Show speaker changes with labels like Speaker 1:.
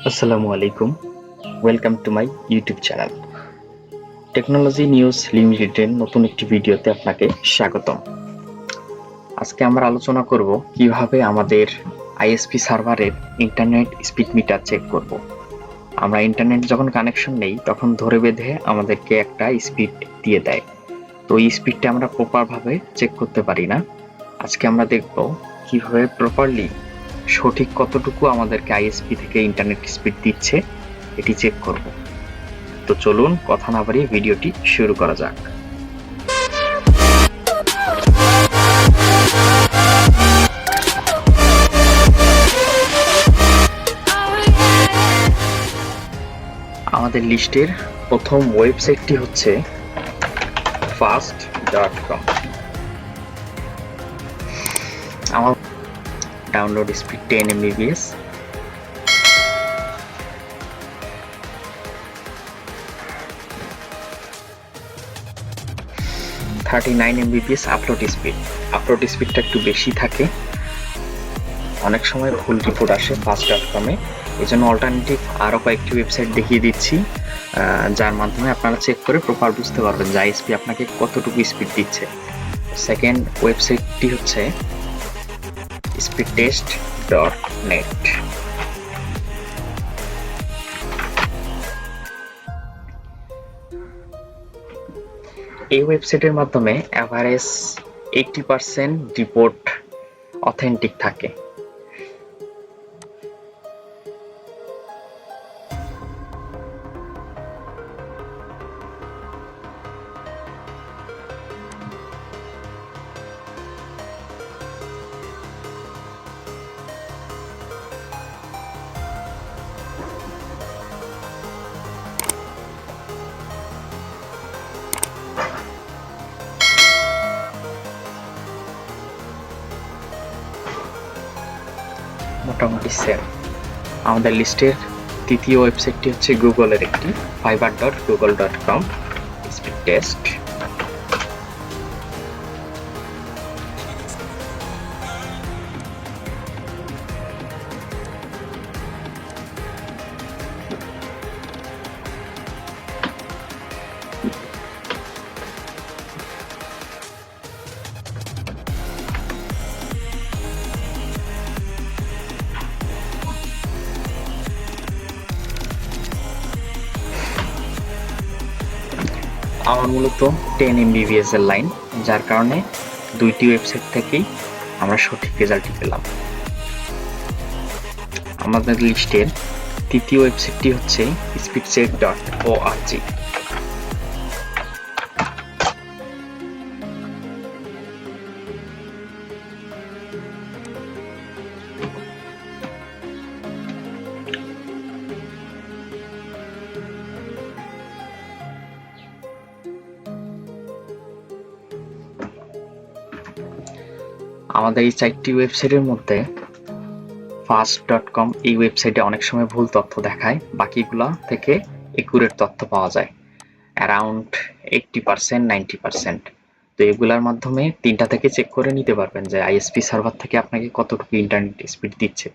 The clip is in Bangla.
Speaker 1: আসসালামু আলাইকুম। Welcome to my YouTube channel. Technology news লিমিটেডের নতুন একটি ভিডিওতে আপনাকে স্বাগতম। আজকে আমরা আলোচনা করব কিভাবে আমাদের আইএসপি সার্ভারের ইন্টারনেট স্পিড মিটার চেক করব। আমরা ইন্টারনেট যখন কানেকশন নেই তখন ধরে বেঁধে আমাদেরকে একটা স্পিড দিয়ে দেয়। তো এই স্পিডটা আমরা প্রপারভাবে চেক করতে পারি না। আজকে আমরা দেখব কিভাবে প্রপারলি সঠিক কতটুকু আমাদেরকে আইএসপি থেকে ইন্টারনেট স্পিড দিচ্ছে এটি চেক করব। তো চলুন কথা না বাড়িয়ে ভিডিওটি শুরু করা যাক। আমাদের লিস্টের প্রথম ওয়েবসাইটটি হচ্ছে fast.com। আমার download speed 10 Mbps। Mbps upload স্পিডটা একটু বেশি থাকে, অনেক সময় ভুল রিপোর্ট আসে fast.com-এ। এই জন্য অল্টারনেটিভ আরও কয়েকটি ওয়েবসাইট দেখিয়ে দিচ্ছি, যার মাধ্যমে আপনারা চেক করে প্রপার বুঝতে পারবেন যে আইএসপি আপনাকে কতটুকু স্পিড দিচ্ছে। সেকেন্ড ওয়েবসাইটটি হচ্ছে speedtest.net। এই ওয়েবসাইটের মাধ্যমে অ্যাভারেজ 80% রিপোর্ট অথেন্টিক থাকে। মোটামুটি সেম। আমাদের লিস্টের তৃতীয় ওয়েবসাইটটি হচ্ছে গুগলের একটি fiber.google.com স্পিড টেস্ট। আমার মূলত 10 Mbps এর লাইন, যার কারণে দুইটি ওয়েবসাইট থেকেই আমরা সঠিক রেজাল্টটি পেলাম। আমাদের লিস্টের তৃতীয় ওয়েবসাইটটি হচ্ছে speedcheck.org। আমাদের এই চারটি ওয়েবসাইটের মধ্যে fast.com এই ওয়েবসাইটে অনেক সময় ভুল তথ্য দেখায়, বাকিগুলা থেকে একুরেট তথ্য পাওয়া যায় অ্যারাউন্ড 80% 90%। তো এগুলার মাধ্যমে তিনটা থেকে চেক করে নিতে পারবেন যে আইএসপি সার্ভার থেকে আপনাকে কতটুকু ইন্টারনেট স্পিড দিচ্ছে।